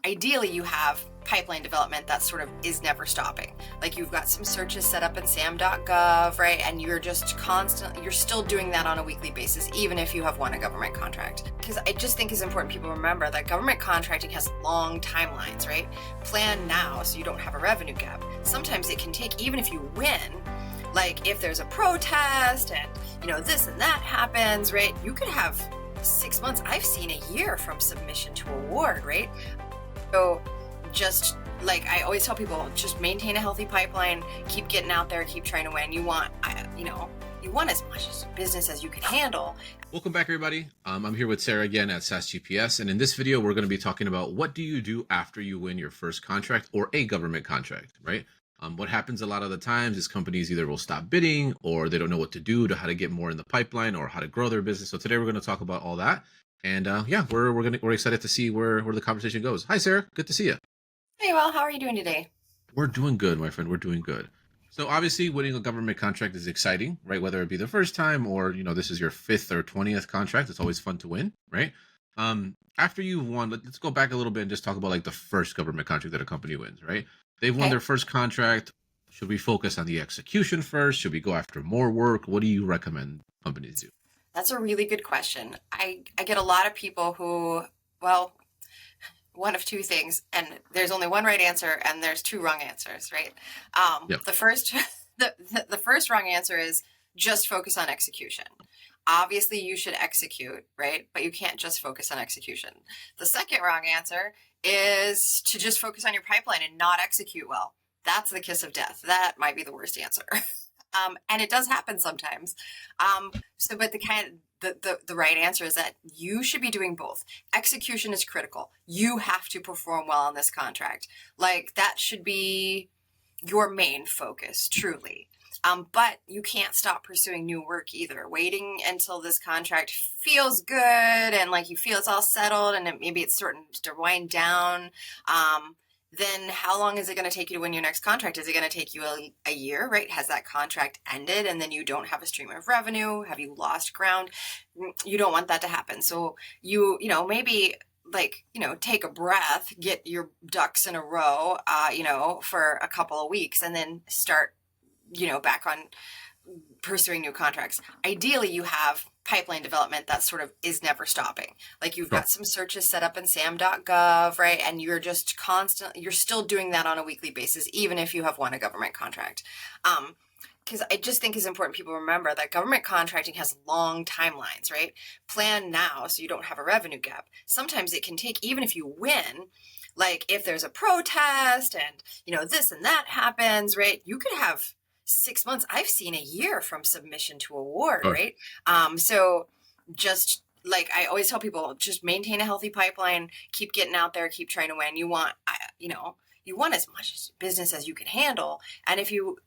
ideally you have pipeline development that sort of is never stopping. Like you've got some searches set up in sam.gov, right? And you're just you're still doing that on a weekly basis, even if you have won a government contract. Because I just think it's important people remember that government contracting has long timelines, right? Plan now so you don't have a revenue gap. Sometimes it can take, even if you win, like if there's a protest and, this and that happens, right? You could have 6 months. I've seen a year from submission to award, right? So just like I always tell people, just maintain a healthy pipeline, keep getting out there, keep trying to win. You want as much business as you can handle. Welcome back, everybody. I'm here with Sarah again at SAS-GPS. And in this video, we're going to be talking about what do you do after you win your first contract or a government contract, right? What happens a lot of the times is companies either will stop bidding or they don't know what to do to how to get more in the pipeline or how to grow their business. So today we're going to talk about all that. And we're excited to see where the conversation goes. Hi, Sarah. Good to see you. Hey, well, how are you doing today? We're doing good, my friend. We're doing good. So obviously winning a government contract is exciting, right? Whether it be the first time or, this is your 5th or 20th contract, it's always fun to win, right? After you've won, let's go back a little bit and just talk about like the first government contract that a company wins, right? They've won their first contract. Should we focus on the execution first? Should we go after more work? What do you recommend companies do? That's a really good question. I get a lot of people who, one of two things, and there's only one right answer and there's two wrong answers, right? Yep. The first wrong answer is just focus on execution. Obviously you should execute, right? But you can't just focus on execution. The second wrong answer is to just focus on your pipeline and not execute well. That's the kiss of death. That might be the worst answer. And it does happen sometimes. But the right answer is that you should be doing both. Execution is critical. You have to perform well on this contract. Like that should be your main focus, truly. But you can't stop pursuing new work either. Waiting until this contract feels good and like you feel it's all settled and maybe it's starting to wind down. Then how long is it going to take you to win your next contract? Is it going to take you a year, right? Has that contract ended and then you don't have a stream of revenue? Have you lost ground? You don't want that to happen. So maybe take a breath, get your ducks in a row, for a couple of weeks and then start, back on pursuing new contracts. Ideally, you have pipeline development that sort of is never stopping. Like you've got some searches set up in sam.gov, right? And you're just you're still doing that on a weekly basis, even if you have won a government contract. Because I just think it's important people remember that government contracting has long timelines, right? Plan now so you don't have a revenue gap. Sometimes it can take, even if you win, like if there's a protest and, this and that happens, right? You could have 6 months. I've seen a year from submission to award, right? So just like I always tell people, just maintain a healthy pipeline, keep getting out there, keep trying to win. You want as much business as you can handle. And if you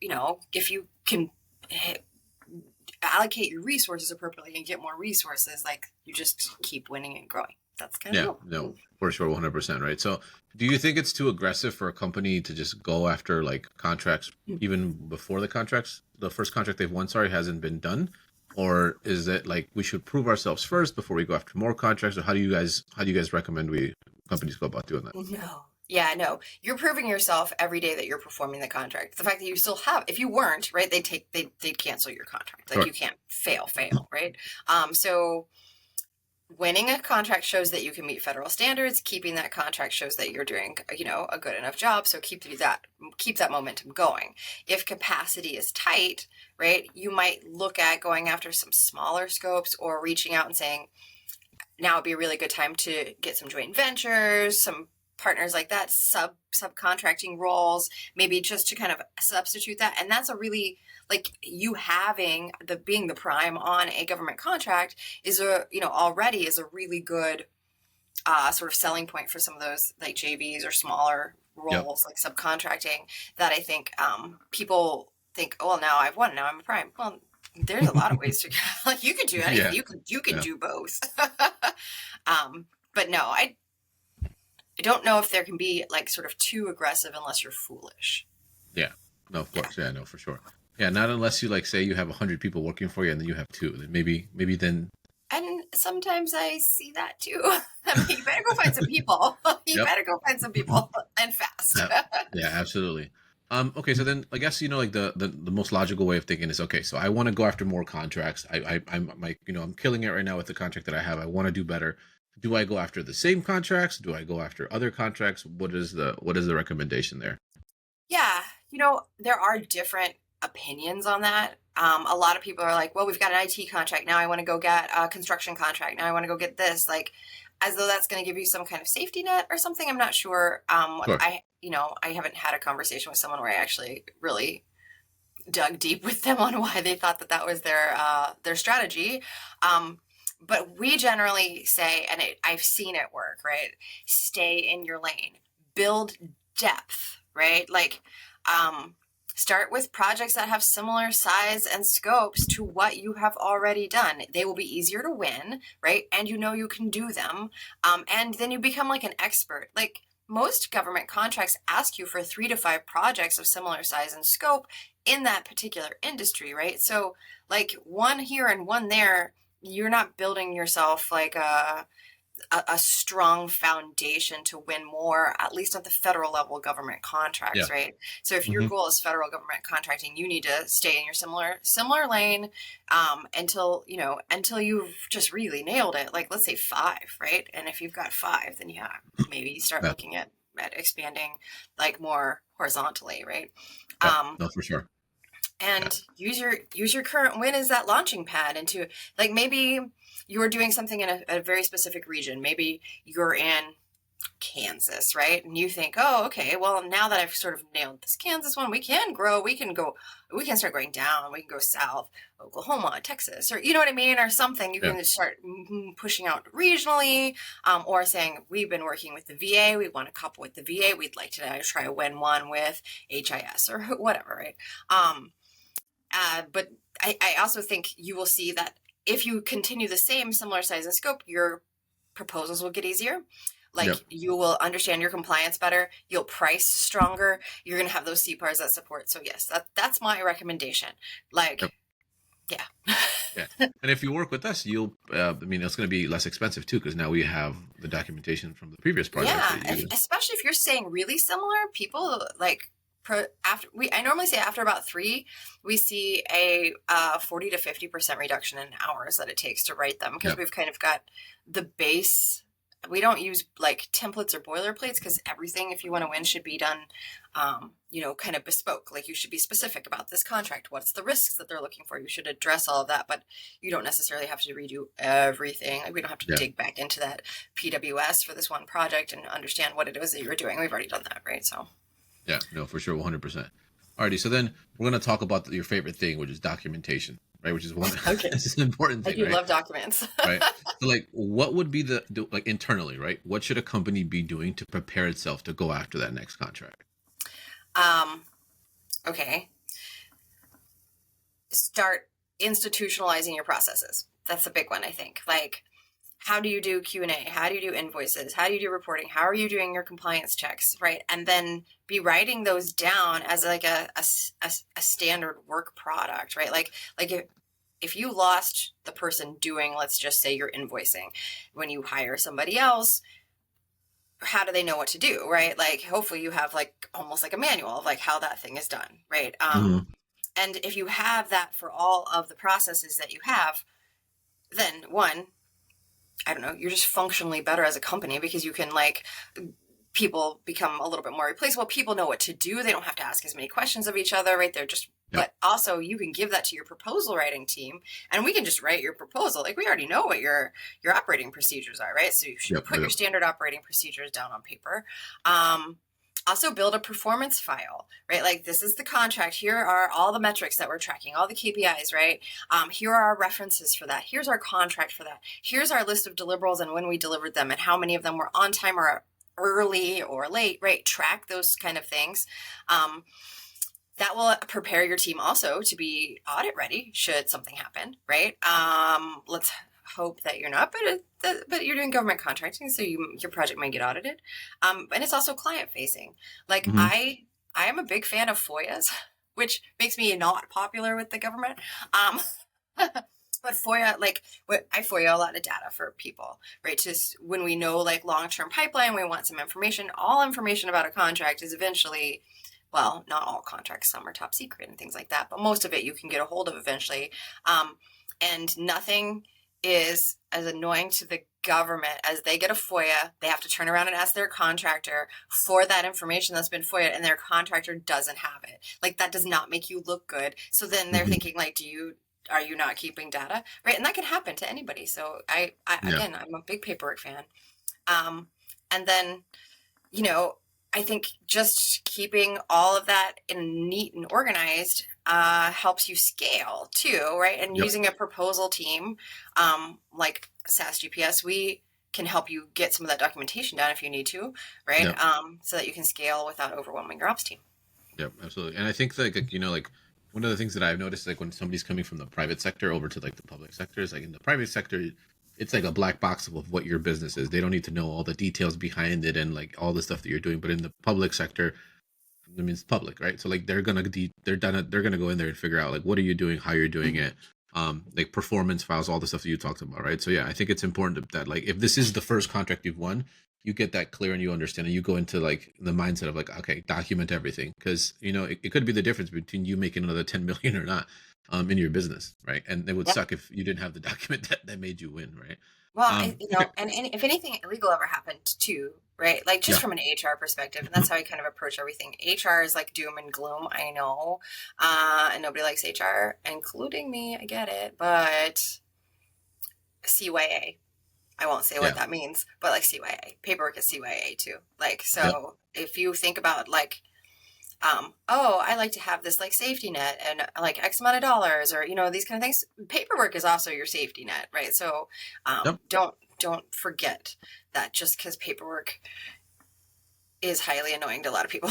can allocate your resources appropriately and get more resources, like you just keep winning and growing. That's kind of cool. No, for sure, 100%, right? So do you think it's too aggressive for a company to just go after like contracts even before the first contract they've won, hasn't been done? Or is it like we should prove ourselves first before we go after more contracts? Or how do you guys recommend companies go about doing that? No. Yeah, no, you're proving yourself every day that you're performing the contract. The fact that you still have, if you weren't, right, they'd cancel your contract. Like you can't fail, right? So winning a contract shows that you can meet federal standards. Keeping that contract shows that you're doing, a good enough job. So keep that momentum going. If capacity is tight, right, you might look at going after some smaller scopes or reaching out and saying, now would be a really good time to get some joint ventures, some partners like that, subcontracting roles, maybe just to kind of substitute that. And that's a really, like you being the prime on a government contract is already is a really good sort of selling point for some of those like JVs or smaller roles, like subcontracting, that I think people think, oh, well, now I've won, now I'm a prime. Well, there's a lot of ways to go. Like you could do anything. You could do both. But no, I don't know if there can be like sort of too aggressive unless you're foolish. Yeah, no, of course. Yeah, no, for sure. Yeah, not unless you like say you have 100 people working for you and then you have 2. Then maybe then. And sometimes I see that too. You better go find some people. You Yep. better go find some people and fast. Yeah, yeah, absolutely. Okay, so then I guess like the most logical way of thinking is okay. So I want to go after more contracts. I'm like I'm killing it right now with the contract that I have. I want to do better. Do I go after the same contracts? Do I go after other contracts? What is the recommendation there? Yeah, there are different opinions on that. A lot of people are like, well, we've got an IT contract. Now I want to go get a construction contract. Now I want to go get this. Like, as though that's going to give you some kind of safety net or something. I'm not sure. Sure. I haven't had a conversation with someone where I actually really dug deep with them on why they thought that was their strategy. But we generally say, and I've seen it work, right? Stay in your lane, build depth, right? Like, start with projects that have similar size and scopes to what you have already done. They will be easier to win, right? And you can do them. And then you become like an expert. Like, most government contracts ask you for 3 to 5 projects of similar size and scope in that particular industry, right? So, like, one here and one there, you're not building yourself like a strong foundation to win more, at least at the federal level government Yeah. contracts, right? So if your Hmm. goal is federal government contracting, you need to stay in your similar lane, until you've just really nailed it. Like, let's say 5, right? And if you've got 5, then maybe you start Yeah. looking at expanding like more horizontally, right? Yeah. Um, No, for sure. Yeah. and use your current win as that launching pad into, like, maybe you're doing something in a very specific region. Maybe you're in Kansas, right? And you think, oh, okay, well, now that I've sort of nailed this Kansas one, we can grow. We can start going down. We can go south, Oklahoma, Texas, or you know what I mean, or something. You Yeah. can start pushing out regionally, or saying, we've been working with the VA. We want to couple with the VA. We'd like to try a win one with HIS or whatever, right? But I also think you will see that if you continue the same similar size and scope, your proposals will get easier. Like, Yep. you will understand your compliance better. You'll price stronger. You're going to have those CPARs that support. So yes, that's my recommendation. Like, Yep. yeah. Yeah. And if you work with us, it's going to be less expensive too, because now we have the documentation from the previous project Yeah, that you. especially if you're saying really similar, people like I normally say after about 3, we see a 40 to 50% reduction in hours that it takes to write them, because Yeah. we've kind of got the base. We don't use like templates or boilerplates, because everything, if you want to win, should be done, kind of bespoke. Like, you should be specific about this contract. What's the risks that they're looking for? You should address all of that, but you don't necessarily have to redo everything. Like, we don't have to Yeah. dig back into that PWS for this one project and understand what it was that you were doing. We've already done that, right? So. Yeah, no, for sure, 100%. Alrighty, so then we're going to talk about your favorite thing, which is documentation, right? Which is one, Okay. this is an important I thing, do right? love documents. Right. So, like, what would be like internally, right? What should a company be doing to prepare itself to go after that next contract? Okay. Start institutionalizing your processes. That's a big one, I think. Like, how do you do Q&A? How do you do invoices? How do you do reporting? How are you doing your compliance checks, right? And then be writing those down as like a standard work product, right? Like if you lost the person doing, let's just say, your invoicing, when you hire somebody else, how do they know what to do, right? Like, hopefully you have like almost like a manual of like how that thing is done, right? Mhm. And if you have that for all of the processes that you have, then one, I don't know, you're just functionally better as a company, because you can, like, people become a little bit more replaceable. People know what to do. They don't have to ask as many questions of each other, right? They're just, Yep. but also you can give that to your proposal writing team, and we can just write your proposal. Like, we already know what your operating procedures are, right? So you should Yep. put your standard operating procedures down on paper. Also build a performance file, right? Like, this is the contract. Here are all the metrics that we're tracking, all the KPIs, right? Here are our references for that. Here's our contract for that. Here's our list of deliverables and when we delivered them and how many of them were on time or early or late, right? Track those kind of things. That will prepare your team also to be audit ready should something happen, right? Let's hope that you're not, but you're doing government contracting, so your project might get audited. And it's also client facing. Like, Mhm. I am a big fan of FOIAs, which makes me not popular with the government. But FOIA, like I FOIA a lot of data for people, right? Just when we know like long-term pipeline, we want some information. All information about a contract is eventually, well, not all contracts, some are top secret and things like that, but most of it you can get a hold of eventually. And nothing is as annoying to the government as they get a FOIA, they have to turn around and ask their contractor for that information that's been FOIA'd, and their contractor doesn't have it. Like, that does not make you look good. So then they're thinking, like, are you not keeping data? Right. And that can happen to anybody. So again, I'm a big paperwork fan. And then, I think just keeping all of that in neat and organized helps you scale too, right? And using a proposal team like SAS-GPS, we can help you get some of that documentation down if you need to, right? So that you can scale without overwhelming your ops team. Yep, absolutely. And I think like one of the things that I've noticed, like when somebody's coming from the private sector over to like the public sector, is like in the private sector, it's like a black box of what your business is. They don't need to know all the details behind it and like all the stuff that you're doing. But in the public sector, I mean, it's public, right? So like they're gonna go in there and figure out like what are you doing, how you're doing it, like performance files, all the stuff that you talked about, right? So yeah, I think it's important that like if this is the first contract you've won, you get that clear and you understand, and you go into like the mindset of like, okay, document everything, because it could be the difference between you making another 10 million or not in your business, right? And it would suck if you didn't have the document that made you win, right? Well, and if anything illegal ever happened too, right? Like just from an HR perspective, and that's how I kind of approach everything. HR is like doom and gloom, I know, and nobody likes HR, including me. I get it, but CYA. I won't say what that means, but like CYA, paperwork is CYA too. Like, so if you think about like, I like to have this like safety net and like X amount of dollars, or, these kind of things. Paperwork is also your safety net, right? So, don't forget that just because paperwork is highly annoying to a lot of people.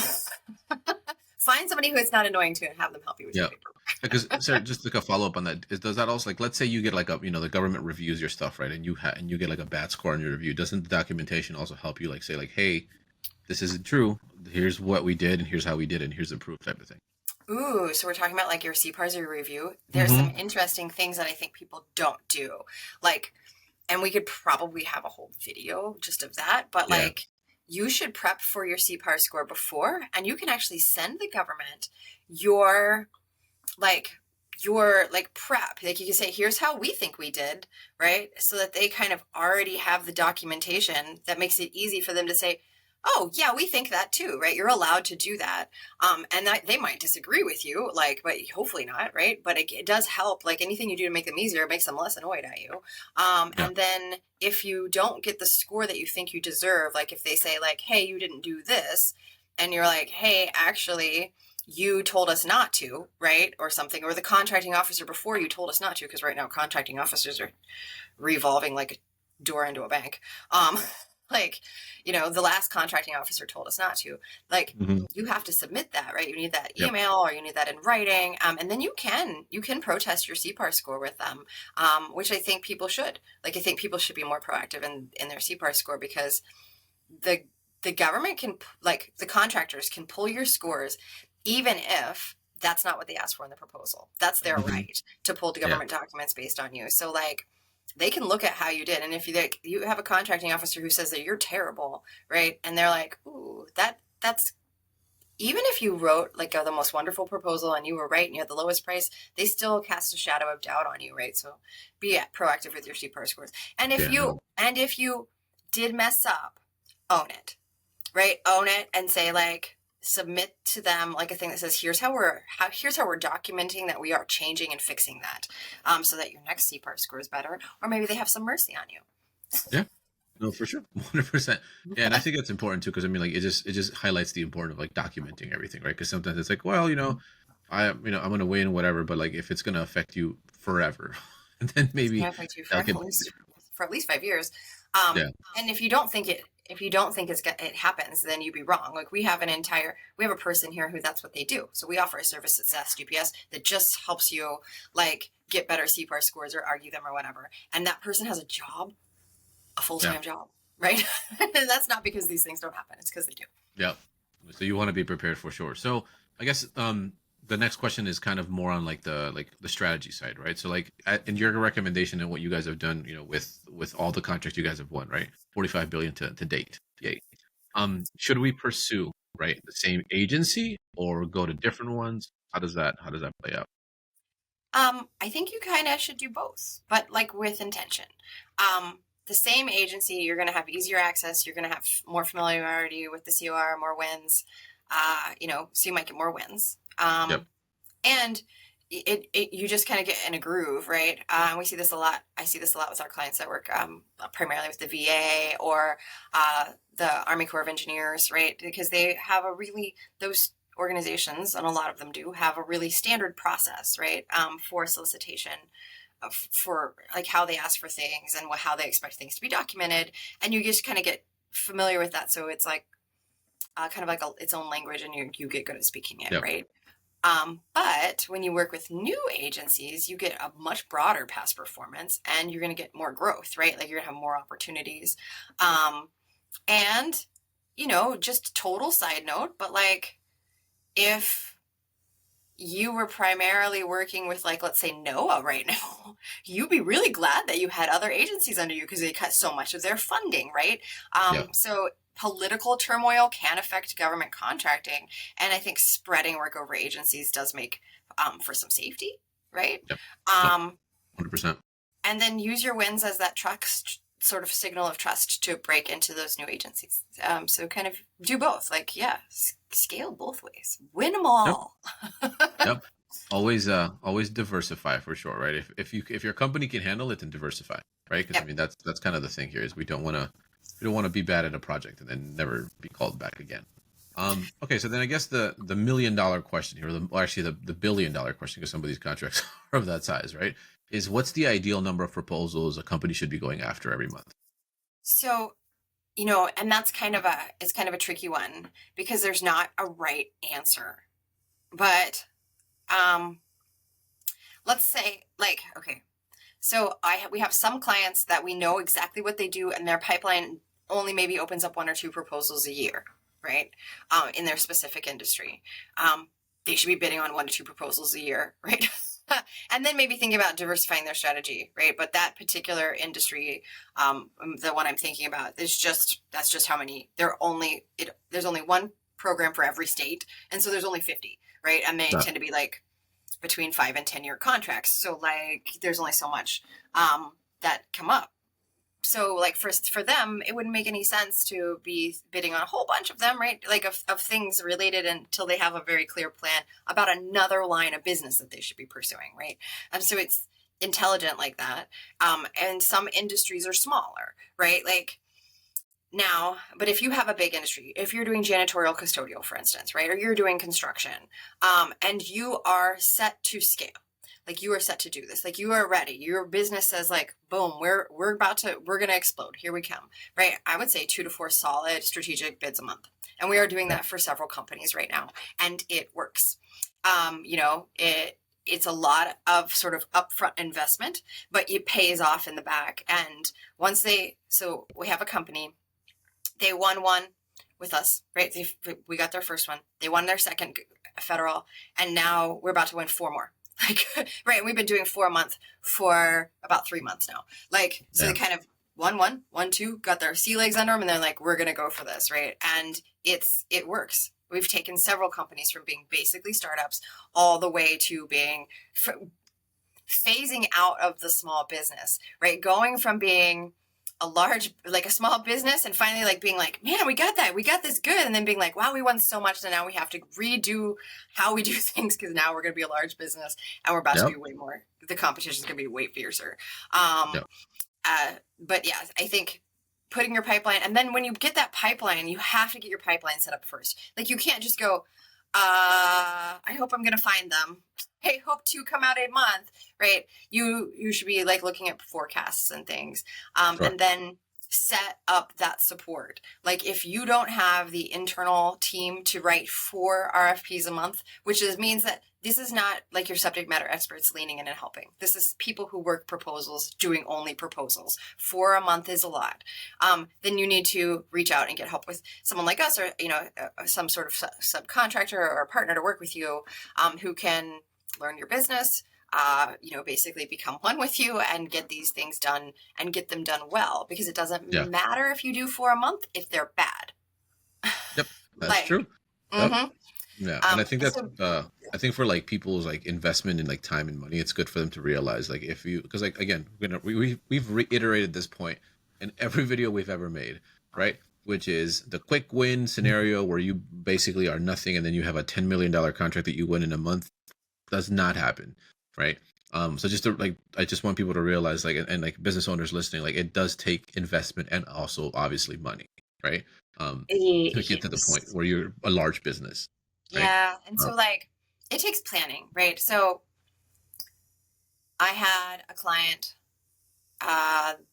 Find somebody who it's not annoying to and have them help you with your paperwork. Because Sarah, just like a follow up on that, does that also, like, let's say you get like the government reviews your stuff, right? And you get like a bad score on your review. Doesn't the documentation also help you like say like, hey, this isn't true. Here's what we did, and here's how we did it, and here's the proof type of thing. Ooh, so we're talking about like your CPARs or your review. There's some interesting things that I think people don't do. Like, and we could probably have a whole video just of that, but like you should prep for your CPAR score before, and you can actually send the government your prep. Like you can say, here's how we think we did, right? So that they kind of already have the documentation that makes it easy for them to say, oh yeah, we think that too, right? You're allowed to do that. And that they might disagree with you, like, but hopefully not, right? But it does help. Like anything you do to make them easier, it makes them less annoyed at you. And then if you don't get the score that you think you deserve, like if they say like, hey, you didn't do this, and you're like, hey, actually, you told us not to, right? Or something, or the contracting officer before you told us not to, because right now contracting officers are revolving like a door into a bank. Like, the last contracting officer told us not to. Like, you have to submit that, right? You need that email or you need that in writing. And then you can protest your CPAR score with them, which I think people should. Like, I think people should be more proactive in their CPAR score, because the government can, like, the contractors can pull your scores even if that's not what they asked for in the proposal. That's their right to pull the government documents based on you. So, like, they can look at how you did. And if you have a contracting officer who says that you're terrible, right? And they're like, ooh, that's, even if you wrote like the most wonderful proposal and you were right and you had the lowest price, they still cast a shadow of doubt on you, right? So be proactive with your CPAR scores. And if you did mess up, own it, right? Own it and say like, submit to them like a thing that says, here's how we're documenting that we are changing and fixing that, so that your next CPAR score is better, or maybe they have some mercy on you. Yeah, no, for sure, 100%. Yeah, and I think that's important too, because I mean, like, it just highlights the importance of like documenting everything, right? Because sometimes it's like, well, I'm gonna win whatever, but like if it's gonna affect you forever, and then maybe for at least 5 years. And if you don't think it happens, then you'd be wrong. Like we have a person here who that's what they do. So we offer a service at SAS-GPS that just helps you like get better CPAR scores or argue them or whatever. And that person has a full-time job, right? And that's not because these things don't happen. It's because they do. Yeah. So you want to be prepared for sure. So I guess the next question is kind of more on like the strategy side, right? So like in your recommendation and what you guys have done, with all the contracts you guys have won, right? 45 billion to date. Yay. Should we pursue, right, the same agency or go to different ones? How does that play out? I think you kind of should do both, but like with intention. The same agency, you're going to have easier access. You're going to have more familiarity with the COR, more wins. So you might get more wins. Yep. And you just kind of get in a groove, right? We see this a lot. I see this a lot with our clients that work primarily with the VA or the Army Corps of Engineers, right? Because they have those organizations, and a lot of them do have a really standard process, right? For solicitation, for like how they ask for things and how they expect things to be documented. And you just kind of get familiar with that. So it's like kind of like its own language, and you get good at speaking it, Yep. right? But when you work with new agencies, you get a much broader past performance, and you're going to get more growth, right? Like you're going to have more opportunities. And, just total side note, but like if you were primarily working with, like, let's say NOAA right now, you'd be really glad that you had other agencies under you because they cut so much of their funding, right? Yep. So political turmoil can affect government contracting. And I think spreading work over agencies does make for some safety, right? Yep. No, Um, 100%. and then use your wins as that trust sort of signal of trust to break into those new agencies. So kind of do both. Like, yeah, scale both ways. Win them Yep. all. Yep. Always diversify for sure, right? If your company can handle it, then diversify, right? Because I Yep. mean that's kind of the thing here is we don't want to be bad at a project and then never be called back again. Okay, so then I guess the $1 million question here, or actually the $1 billion question, because some of these contracts are of that size, right? Is what's the ideal number of proposals a company should be going after every month? So, and that's it's kind of a tricky one because there's not a right answer. But um, let's say, like, okay, so we have some clients that we know exactly what they do, and their pipeline only maybe opens up one or two proposals a year, right? In their specific industry, they should be bidding on one to two proposals a year, right? And then maybe think about diversifying their strategy, right? But that particular industry, the one I'm thinking about, that's just how many. There's only one program for every state, and so there's only 50, right? And they Uh, tend to be like between 5 and 10 year contracts. So like there's only so much that come up. So like for them, it wouldn't make any sense to be bidding on a whole bunch of them, right? Like of things related until they have a very clear plan about another line of business that they should be pursuing, right? And so it's intelligent like that. And some industries are smaller, right? Like now, but if you have a big industry, if you're doing janitorial custodial, for instance, right, or you're doing construction, and you are set to scale, like you are set to do this, like you are ready, your business says like, boom, we're gonna explode. Here we come, right? I would say 2 to 4 solid strategic bids a month, and we are doing yeah. that for several companies right now, and it works. It's a lot of sort of upfront investment, but it pays off in the back. And so we have a company, they won one with us, right? We got their first one. They won their second federal, and now we're about to win four more. Like, right? And we've been doing 4 a month for about 3 months now. Like, so Yeah. they kind of won, two, got their sea legs under them, and they're like, we're gonna go for this, right? And it works. We've taken several companies from being basically startups all the way to being phasing out of the small business, right? Going from being like a small business, and finally like being like, man, we got this good, and then being like, wow, we won so much that now we have to redo how we do things because now we're going to be a large business, and we're about to Yep. be way more, the competition is going to be way fiercer. um Yep. but yeah, I think putting your pipeline, and then when you get that pipeline, you have to get your pipeline set up first. Like you can't just go, I hope I'm going to find them, I hope to come out a month, right? You should be like looking at forecasts and things, Sure. and then set up that support. Like if you don't have the internal team to write 4 RFPs a month, which means that this is not like your subject matter experts leaning in and helping. This is people who work proposals, doing only proposals. 4 a month is a lot. Then you need to reach out and get help with someone like us, or some sort of subcontractor or a partner to work with you, who can learn your business, basically become one with you and get these things done and get them done well, because it doesn't Yeah. matter if you do 4 a month if they're bad. Yep. That's Like, true. Yep. mm-hmm. Yeah. And I think that's So I think for like people's like investment in like time and money, it's good for them to realize like if you, because like again, we've reiterated this point in every video we've ever made, right? Which is the quick win scenario where you basically are nothing and then you have a $10 million contract that you win in a month does not happen, right? So just to like, I just want people to realize like, and like business owners listening, like it does take investment and also obviously money, right? To get to the point yes. where you're a large business, right? Yeah. And Uh, so like it takes planning, right? So I had a client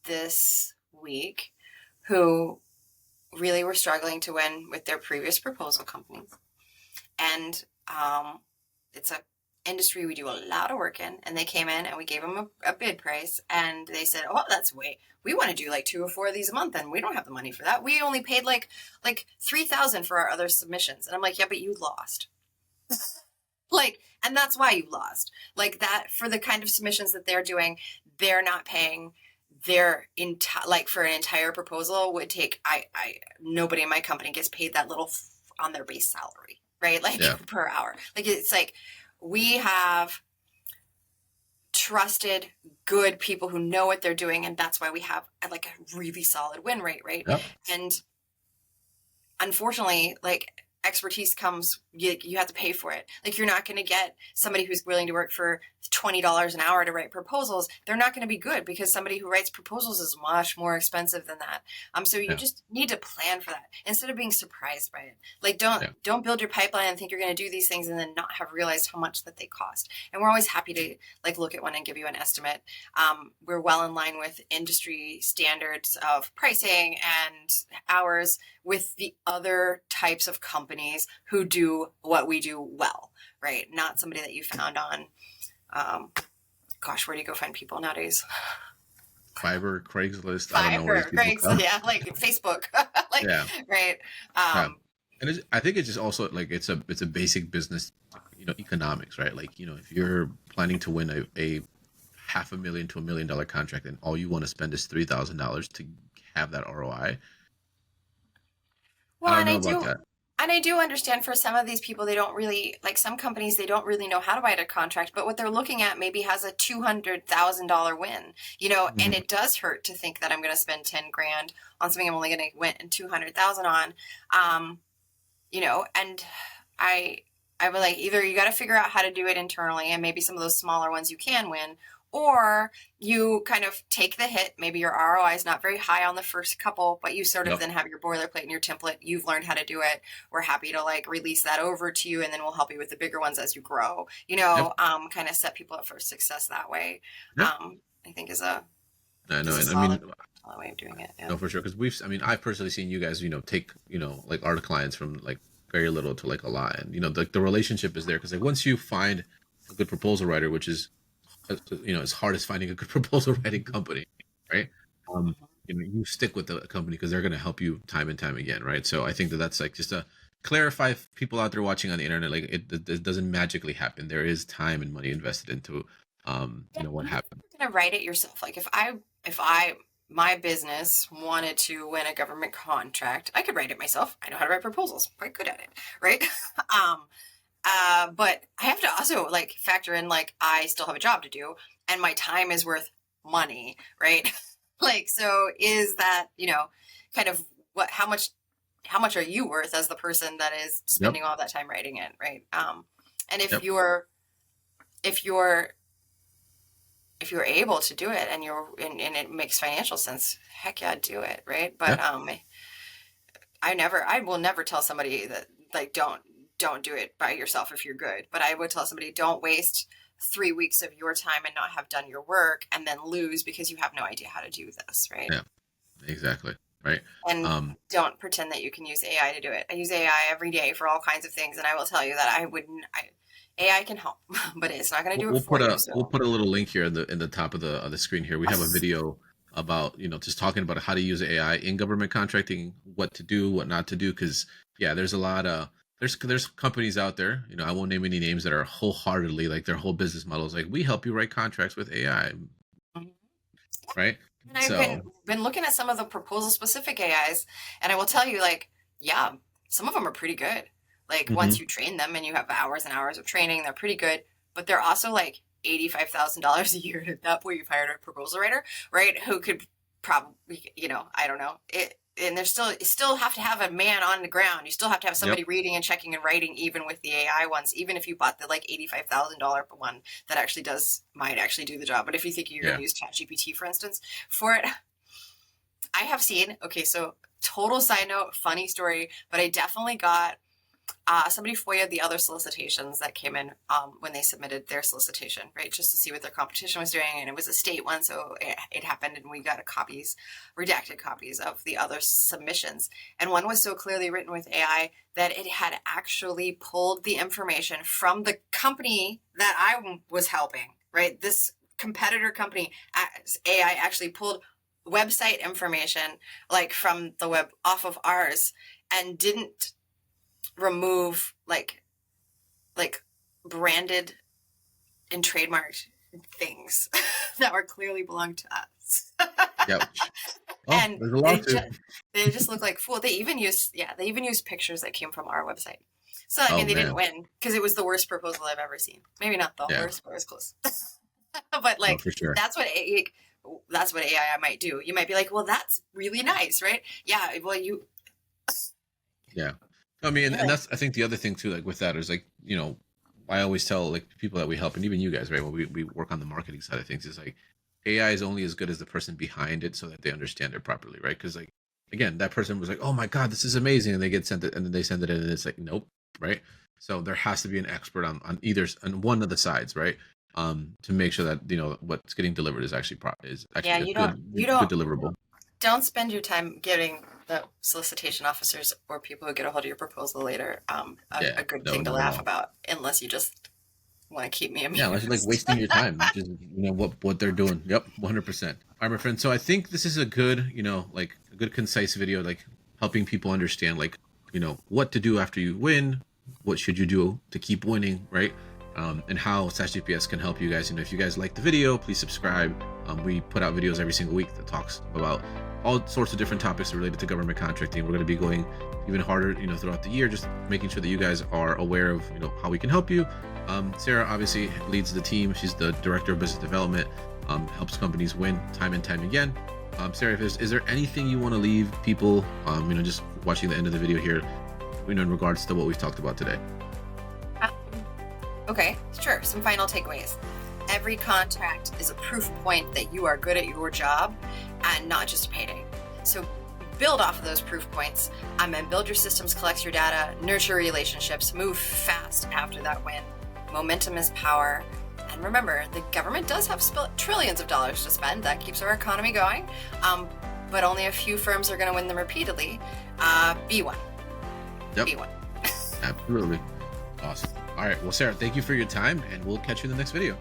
this week who really were struggling to win with their previous proposal companies. And it's a industry we do a lot of work in, and they came in and we gave them a bid price, and they said, oh, that's way, we want to do like 2 or 4 of these a month, and we don't have the money for that. We only paid like 3,000 for our other submissions. And I'm like, yeah, but you lost. Like, and that's why you lost. Like that, for the kind of submissions that they're doing, they're not paying their like for an entire proposal would take, nobody in my company gets paid that little on their base salary, right? Like yeah. per hour. Like it's like we have trusted good people who know what they're doing, and that's why we have like a really solid win rate, right? Yep. And unfortunately, like expertise comes, you have to pay for it. Like you're not going to get somebody who's willing to work for $20 an hour to write proposals. They're not going to be good, because somebody who writes proposals is much more expensive than that. So you Yeah. just need to plan for that instead of being surprised by it. Like Yeah. don't build your pipeline and think you're going to do these things and then not have realized how much that they cost. And we're always happy to like look at one and give you an estimate. We're well in line with industry standards of pricing and hours with the other types of companies who do what we do well, right? Not somebody that you found on, where do you go find people nowadays? Fiverr, Craigslist. I don't know where these Fiverr, people come. yeah, like Facebook, like, Yeah. right? Yeah. And I think it's just also like it's a basic business, economics, right? Like if you're planning to win a $500,000 to $1 million contract and all you want to spend is $3,000 to have that ROI, I Well, don't know about that. and I do understand for some of these people, they don't really, like some companies, they don't really know how to write a contract, but what they're looking at maybe has a $200,000 win, and it does hurt to think that I'm going to spend 10 grand on something I'm only going to win 200,000 on. And I would like, either you got to figure out how to do it internally, and maybe some of those smaller ones you can win, or you kind of take the hit. Maybe your ROI is not very high on the first couple, but you sort of Yep. then have your boilerplate and your template. You've learned how to do it. We're happy to like release that over to you, and then we'll help you with the bigger ones as you grow. Yep. Kind of set people up for success that way. Yep. I think is a I know, and I solid mean, way of doing it. Yeah. no, for sure, because I've personally seen you guys, take, like our clients from like very little to like a lot, and the relationship is there because like once you find a good proposal writer, which is as hard as finding a good proposal writing company, right? You stick with the company because they're going to help you time and time again, right? So I think that's like just to clarify people out there watching on the internet, like it doesn't magically happen. There is time and money invested into what happened. You're gonna write it yourself. Like if I my business wanted to win a government contract, I could write it myself. I know how to write proposals. I'm quite good at it, right? But I have to also like factor in like I still have a job to do, and my time is worth money, right? Like, so is that kind of how much are you worth as the person that is spending all that time writing it, right? And if Yep. if you're able to do it and it makes financial sense, heck yeah, do it, right? But I will never tell somebody that like don't do it by yourself if you're good. But I would tell somebody, don't waste 3 weeks of your time and not have done your work and then lose because you have no idea how to do this, right? Yeah. Exactly. Right. And Um, don't pretend that you can use AI to do it. I use AI every day for all kinds of things, and I will tell you that AI can help, but it's not going to do it we'll for put you. we'll So, put a little link here in the top of the screen here. We have a video about, just talking about how to use AI in government contracting, what to do, what not to do. Because yeah, there's a lot of there's companies out there. I won't name any names that are wholeheartedly like their whole business model is like we help you write contracts with AI, mhm. right? And I've been So been looking at some of the proposal specific AIs, and I will tell you, like, yeah, some of them are pretty good. Like once mhm. you train them and you have hours and hours of training, they're pretty good. But they're also like $85,000 a year. At that point, you've hired a proposal writer, right? Who could probably, I don't know it. And there's still you still have to have a man on the ground. You still have to have Yep. somebody reading and checking and writing, even with the AI ones. Even if you bought the like $85,000 one that actually might actually do the job. But if you think you're going Yeah. to use ChatGPT, for instance, for it, I have seen. Okay, so total side note, funny story, but I definitely got somebody FOIA'd the other solicitations that came in when they submitted their solicitation, right? Just to see what their competition was doing. And it was a state one, so it happened, and we got redacted copies of the other submissions. And one was so clearly written with AI that it had actually pulled the information from the company that I was helping, right? This competitor company, AI actually pulled website information like from the web off of ours and didn't remove like branded and trademarked things that were clearly belong to us. Yep. Oh, And there's a lawsuit. they just look like fool. They even used pictures that came from our website. So I Oh mean, they didn't man. win because it was the worst proposal I've ever seen. Maybe not the Yeah. worst, but it was close. But No, like for sure. that's what AI might do. You might be like, well, that's really nice, right? Yeah. Well, Yeah. I mean, and yeah. that's I think the other thing too, like with that is like, I always tell like people that we help and even you guys, right? When we work on the marketing side of things, is like AI is only as good as the person behind it so that they understand it properly, right? Because like again, that person was like, oh my God, this is amazing. And they get sent it and then they send it in and it's like, nope, right? So there has to be an expert on either on one of the sides, right? To make sure that what's getting delivered is actually is Yeah, actually a you good don't deliverable. spend your time getting the solicitation officers or people who get a hold of your proposal later Yeah, a good no, thing to not at laugh all. about, unless you just want to keep me Yeah, unless you're like amused. wasting your time, which is what they're doing. Yep, 100%. All right, my friend. So I think this is a good, like a good concise video, like helping people understand, like what to do after you win, what should you do to keep winning, right? And how SAS-GPS can help you guys. If you guys like the video, please subscribe. We put out videos every single week that talks about all sorts of different topics related to government contracting. We're going to be going even harder, throughout the year, just making sure that you guys are aware of, how we can help you. Sarah obviously leads the team. She's the director of business development, helps companies win time and time again. Sarah, is there anything you want to leave people, just watching the end of the video here, in regards to what we've talked about today? Um, okay, sure. Some final takeaways. Every contract is a proof point that you are good at your job and not just a payday. So build off of those proof points and build your systems, collect your data, nurture relationships, move fast after that win. Momentum is power. And remember, the government does have trillions of dollars to spend. That keeps our economy going. But only a few firms are going to win them repeatedly. Be one. Yep, Be one. absolutely. Awesome. All right. Well, Sarah, thank you for your time, and we'll catch you in the next video.